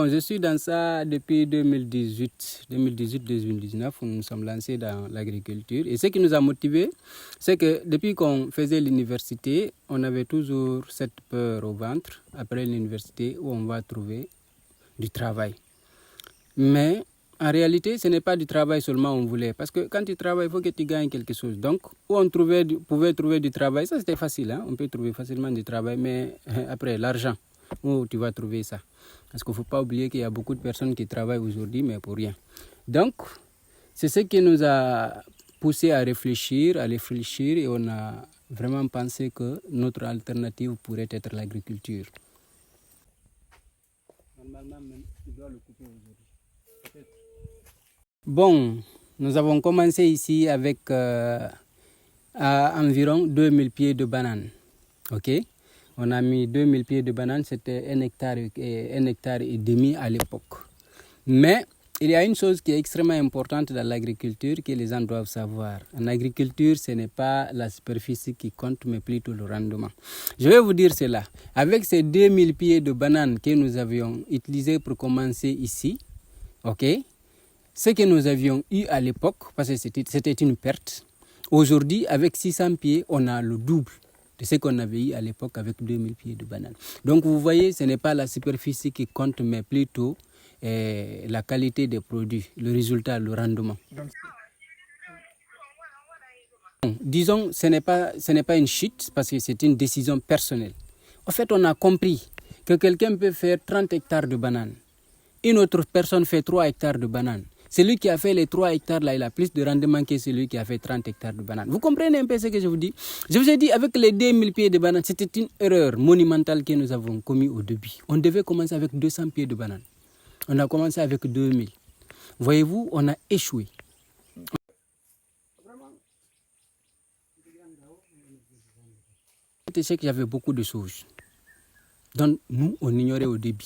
Je suis dans ça depuis 2018-2019, où nous sommes lancés dans l'agriculture. Et ce qui nous a motivés, c'est que depuis qu'on faisait l'université, on avait toujours cette peur au ventre, après l'université, où on va trouver du travail. Mais en réalité, ce n'est pas du travail seulement qu'on voulait. Parce que quand tu travailles, il faut que tu gagnes quelque chose. Donc, où on pouvait trouver du travail, ça c'était facile. Hein? On peut trouver facilement du travail, mais après, l'argent, où tu vas trouver ça? Parce qu'il ne faut pas oublier qu'il y a beaucoup de personnes qui travaillent aujourd'hui, mais pour rien. Donc, c'est ce qui nous a poussé à réfléchir, et on a vraiment pensé que notre alternative pourrait être l'agriculture. Normalement, même, tu dois le couper aujourd'hui. Peut-être. Bon, nous avons commencé ici avec environ 2000 pieds de bananes. Ok? On a mis 2000 pieds de bananes, c'était 1 hectare et demi à l'époque. Mais il y a une chose qui est extrêmement importante dans l'agriculture que les gens doivent savoir. En agriculture, ce n'est pas la superficie qui compte, mais plutôt le rendement. Je vais vous dire cela. Avec ces 2000 pieds de bananes que nous avions utilisés pour commencer ici, ok, ce que nous avions eu à l'époque, parce que c'était une perte, aujourd'hui, avec 600 pieds, on a le double de ce qu'on avait eu à l'époque avec 2000 pieds de bananes. Donc vous voyez, ce n'est pas la superficie qui compte, mais plutôt la qualité des produits, le résultat, le rendement. Bon, disons, ce n'est pas une chute, parce que c'est une décision personnelle. En fait, on a compris que quelqu'un peut faire 30 hectares de bananes. Une autre personne fait 3 hectares de bananes. Celui qui a fait les 3 hectares là, il a plus de rendement que celui qui a fait 30 hectares de bananes. Vous comprenez un peu ce que je vous dis? Je vous ai dit, avec les 2000 pieds de bananes, c'était une erreur monumentale que nous avons commise au début. On devait commencer avec 200 pieds de bananes. On a commencé avec 2000. Voyez-vous, on a échoué. C'est qu'il y avait beaucoup de choses. Donc nous, on ignorait au début.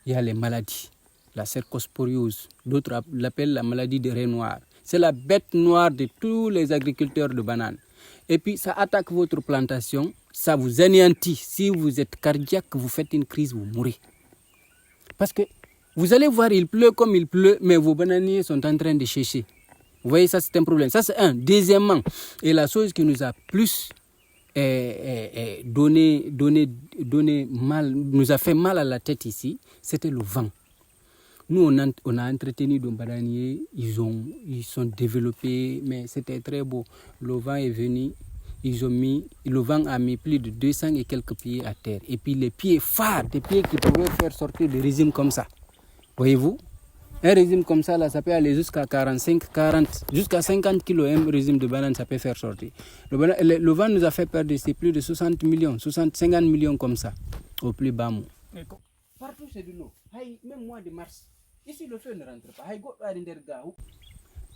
Il y a les maladies. La cercosporiose, d'autres l'appellent la maladie de raie noire. C'est la bête noire de tous les agriculteurs de bananes. Et puis ça attaque votre plantation, ça vous anéantit. Si vous êtes cardiaque, vous faites une crise, vous mourrez. Parce que vous allez voir, il pleut comme il pleut, mais vos bananiers sont en train de sécher. Vous voyez, ça c'est un problème. Ça c'est un. Deuxièmement, et la chose qui nous a plus nous a fait mal à la tête ici, c'était le vent. Nous, on a entretenu nos bananiers, ils sont développés, mais c'était très beau. Le vent est venu, le vent a mis plus de 200 et quelques pieds à terre. Et puis les pieds phares, des pieds qui pouvaient faire sortir des régimes comme ça. Voyez-vous? Un régime comme ça, là, ça peut aller jusqu'à 45, 40, jusqu'à 50 kilos. Un régime de banane, ça peut faire sortir. Le vent nous a fait perdre plus de 60 millions, 50 millions comme ça, au plus bas mot. Partout, c'est de l'eau. Même mois de mars. Ici, le feu ne rentre pas.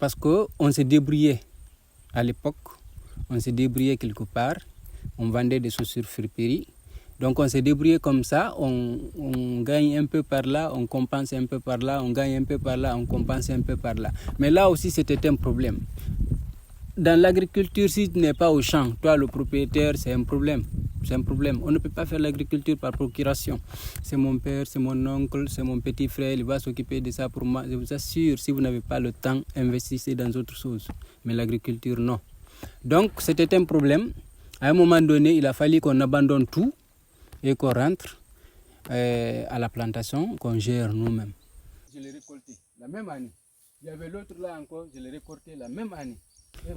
Parce qu'on s'est débrouillé à l'époque. On s'est débrouillé quelque part. On vendait des chaussures friperies. Donc on s'est débrouillé comme ça. On gagne un peu par là, on compense un peu par là. On gagne un peu par là, on compense un peu par là. Mais là aussi, c'était un problème. Dans l'agriculture, si tu n'es pas au champ, toi le propriétaire, c'est un problème. C'est un problème. On ne peut pas faire l'agriculture par procuration. C'est mon père, c'est mon oncle, c'est mon petit frère, il va s'occuper de ça pour moi. Je vous assure, si vous n'avez pas le temps, investissez dans autre chose. Mais l'agriculture, non. Donc, c'était un problème. À un moment donné, il a fallu qu'on abandonne tout et qu'on rentre à la plantation, qu'on gère nous-mêmes. Je l'ai récolté la même année. Il y avait l'autre là encore, je l'ai récolté la même année.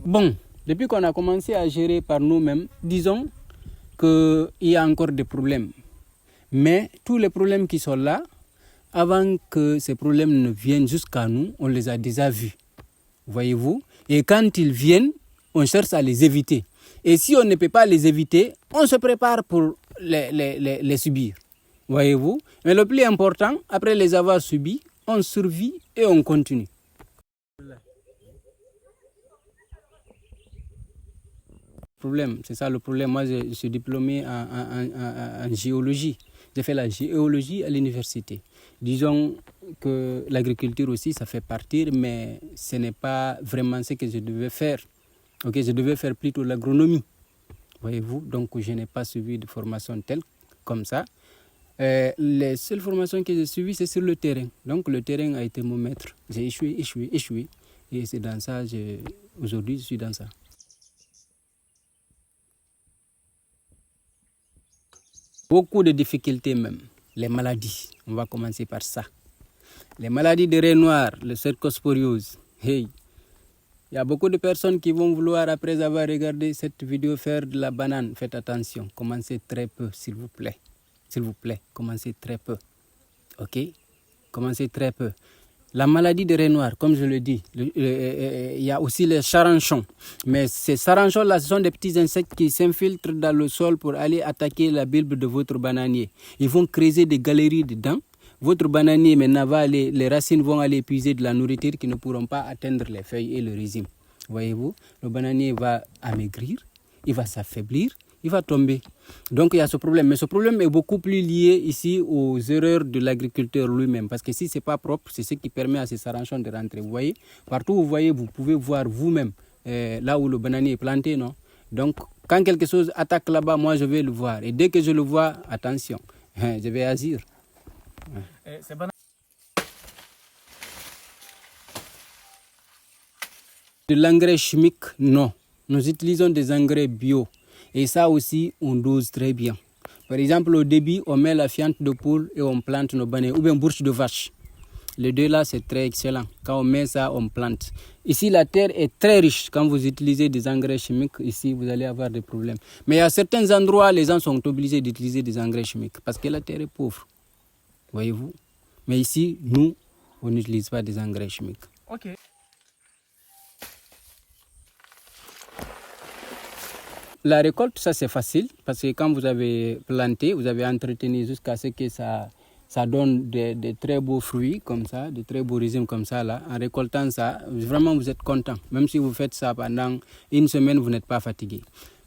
Bon, depuis qu'on a commencé à gérer par nous-mêmes, disons qu'il y a encore des problèmes. Mais tous les problèmes qui sont là, avant que ces problèmes ne viennent jusqu'à nous, on les a déjà vus. Voyez-vous? Et quand ils viennent, on cherche à les éviter. Et si on ne peut pas les éviter, on se prépare pour les subir. Voyez-vous? Mais le plus important, après les avoir subis, on survit et on continue. C'est ça le problème. Moi, je suis diplômé en géologie. J'ai fait la géologie à l'université. Disons que l'agriculture aussi, ça fait partie, mais ce n'est pas vraiment ce que je devais faire. Okay, je devais faire plutôt l'agronomie. Voyez-vous, donc je n'ai pas suivi de formation telle comme ça. Les seules formations que j'ai suivies, c'est sur le terrain. Donc le terrain a été mon maître. J'ai échoué. Et c'est dans ça, aujourd'hui, je suis dans ça. Beaucoup de difficultés même. Les maladies, on va commencer par ça. Les maladies de raie noire, le cercosporiose. Hey, il y a beaucoup de personnes qui vont vouloir, après avoir regardé cette vidéo, faire de la banane. Faites attention, commencez très peu, s'il vous plaît. S'il vous plaît, commencez très peu. Ok? Commencez très peu. La maladie de raie noire, comme je le dis, il y a aussi les charançons. Mais ces charançons-là, ce sont des petits insectes qui s'infiltrent dans le sol pour aller attaquer la bulbe de votre bananier. Ils vont creuser des galeries dedans. Votre bananier, maintenant, les racines vont aller puiser de la nourriture qui ne pourront pas atteindre les feuilles et le rhizome. Voyez-vous, le bananier va amaigrir, il va s'affaiblir, il va tomber. Donc il y a ce problème. Mais ce problème est beaucoup plus lié ici aux erreurs de l'agriculteur lui-même. Parce que si ce n'est pas propre, c'est ce qui permet à ces charançons de rentrer. Vous voyez, partout où vous voyez, vous pouvez voir vous-même là où le bananier est planté, non? Donc quand quelque chose attaque là-bas, moi je vais le voir. Et dès que je le vois, attention, je vais agir. De l'engrais chimique, non. Nous utilisons des engrais bio. Et ça aussi, on dose très bien. Par exemple, au début, on met la fiente de poule et on plante nos bananes. Ou bien bourse de vache. Les deux là, c'est très excellent. Quand on met ça, on plante. Ici, la terre est très riche. Quand vous utilisez des engrais chimiques, ici, vous allez avoir des problèmes. Mais il y a certains endroits, les gens sont obligés d'utiliser des engrais chimiques. Parce que la terre est pauvre. Voyez-vous? Mais ici, nous, on n'utilise pas des engrais chimiques. Ok. La récolte, ça c'est facile, parce que quand vous avez planté, vous avez entretenu jusqu'à ce que ça donne de très beaux fruits comme ça, de très beaux rhizomes comme ça là. En récoltant ça, vraiment vous êtes content. Même si vous faites ça pendant une semaine, vous n'êtes pas fatigué.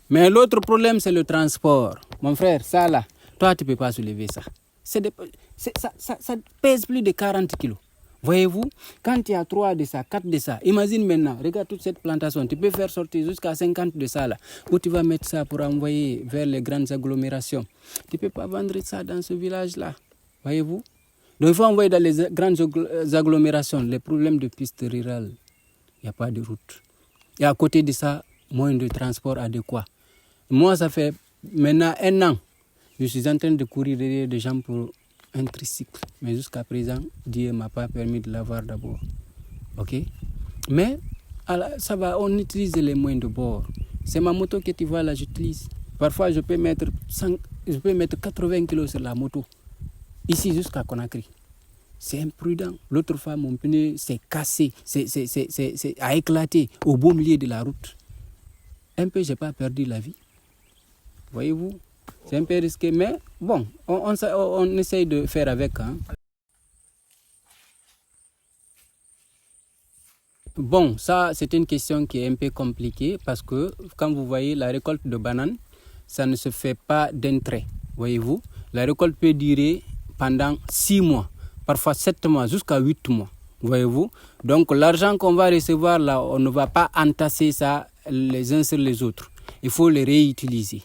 Mais l'autre problème, c'est le transport. Mon frère, ça là, toi tu ne peux pas soulever ça. Ça pèse plus de 40 kilos. Voyez-vous, quand il y a 3 de ça, 4 de ça, imagine maintenant, regarde toute cette plantation, tu peux faire sortir jusqu'à 50 de ça là, où tu vas mettre ça pour envoyer vers les grandes agglomérations. Tu ne peux pas vendre ça dans ce village-là, voyez-vous. Donc il faut envoyer dans les grandes agglomérations, les problèmes de pistes rurales, il n'y a pas de route. Et à côté de ça, moyen de transport adéquat. Moi, ça fait maintenant 1 an, je suis en train de courir derrière des gens pour un tricycle. Mais jusqu'à présent, Dieu ne m'a pas permis de l'avoir d'abord. Ok? Mais ça va, on utilise les moyens de bord. C'est ma moto que tu vois là, j'utilise. Parfois, je peux mettre 80 kilos sur la moto. Ici jusqu'à Conakry. C'est imprudent. L'autre fois, mon pneu s'est cassé, a éclaté au beau milieu de la route. Un peu, je n'ai pas perdu la vie. Voyez-vous? C'est un peu risqué, mais bon, on essaye de faire avec. Hein. Bon, ça, c'est une question qui est un peu compliquée parce que, quand vous voyez, la récolte de bananes, ça ne se fait pas d'un trait. Voyez-vous, la récolte peut durer pendant 6 mois, parfois 7 mois, jusqu'à 8 mois. Voyez-vous, donc l'argent qu'on va recevoir là, on ne va pas entasser ça les uns sur les autres. Il faut les réutiliser.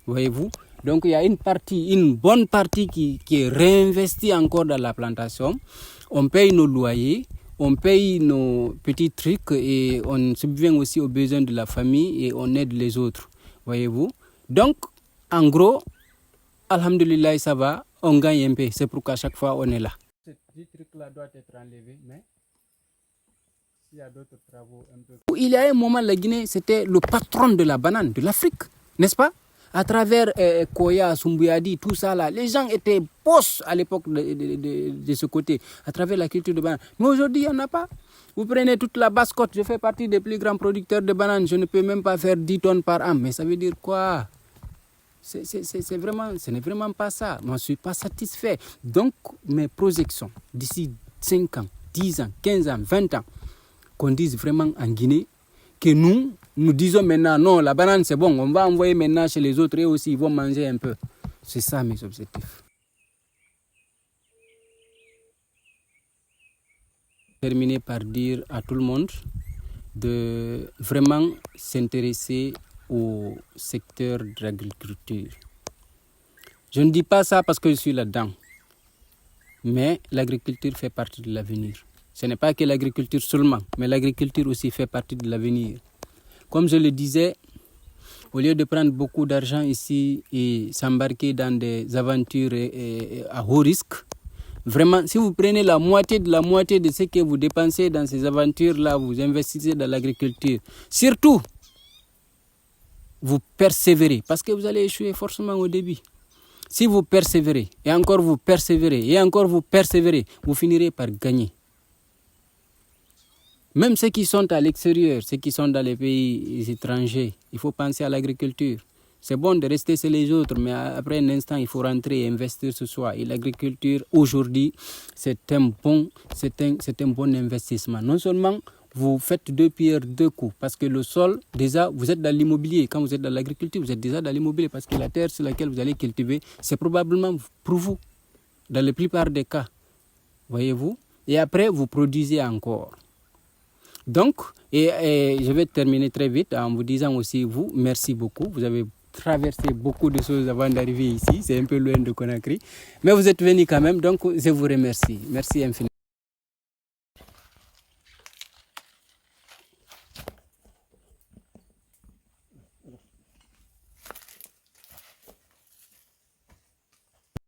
Voyez-vous. Donc il y a une bonne partie qui est réinvestie encore dans la plantation. On paye nos loyers, on paye nos petits trucs et on subvient aussi aux besoins de la famille et on aide les autres. Voyez-vous. Donc en gros, alhamdulillah, ça va, on gagne un peu. C'est pourquoi chaque fois on est là. Ce petit truc-là doit être enlevé, mais s'il y a d'autres travaux un peu... Il y a un moment, la Guinée, c'était le patron de la banane, de l'Afrique, n'est-ce pas? À travers Koya, Sumbiadi, tout ça là, les gens étaient boss à l'époque de ce côté, à travers la culture de banane. Mais aujourd'hui, il n'y en a pas. Vous prenez toute la Basse-Côte, je fais partie des plus grands producteurs de bananes, je ne peux même pas faire 10 tonnes par an. Mais ça veut dire quoi? Ce n'est vraiment pas ça. Moi, je ne suis pas satisfait. Donc, mes projections, d'ici 5 ans, 10 ans, 15 ans, 20 ans, qu'on dise vraiment en Guinée, que nous disons maintenant, non, la banane c'est bon, on va envoyer maintenant chez les autres et aussi ils vont manger un peu. C'est ça mes objectifs. Terminer par dire à tout le monde de vraiment s'intéresser au secteur de l'agriculture. Je ne dis pas ça parce que je suis là-dedans. Mais l'agriculture fait partie de l'avenir. Ce n'est pas que l'agriculture seulement, mais l'agriculture aussi fait partie de l'avenir. Comme je le disais, au lieu de prendre beaucoup d'argent ici et s'embarquer dans des aventures à haut risque, vraiment, si vous prenez la moitié de ce que vous dépensez dans ces aventures-là, vous investissez dans l'agriculture, surtout, vous persévérez, parce que vous allez échouer forcément au début. Si vous persévérez, et encore vous persévérez, et encore vous persévérez, vous finirez par gagner. Même ceux qui sont à l'extérieur, ceux qui sont dans les pays étrangers, il faut penser à l'agriculture. C'est bon de rester chez les autres, mais après un instant, il faut rentrer et investir ce soir. Et l'agriculture, aujourd'hui, c'est un bon investissement. Non seulement vous faites 2 pierres 2 coups, parce que le sol, déjà, vous êtes dans l'immobilier. Quand vous êtes dans l'agriculture, vous êtes déjà dans l'immobilier, parce que la terre sur laquelle vous allez cultiver, c'est probablement pour vous, dans la plupart des cas. Voyez-vous? Et après, vous produisez encore. Donc, et je vais terminer très vite en vous disant aussi, vous, merci beaucoup. Vous avez traversé beaucoup de choses avant d'arriver ici. C'est un peu loin de Conakry. Mais vous êtes venus quand même, donc je vous remercie. Merci infiniment.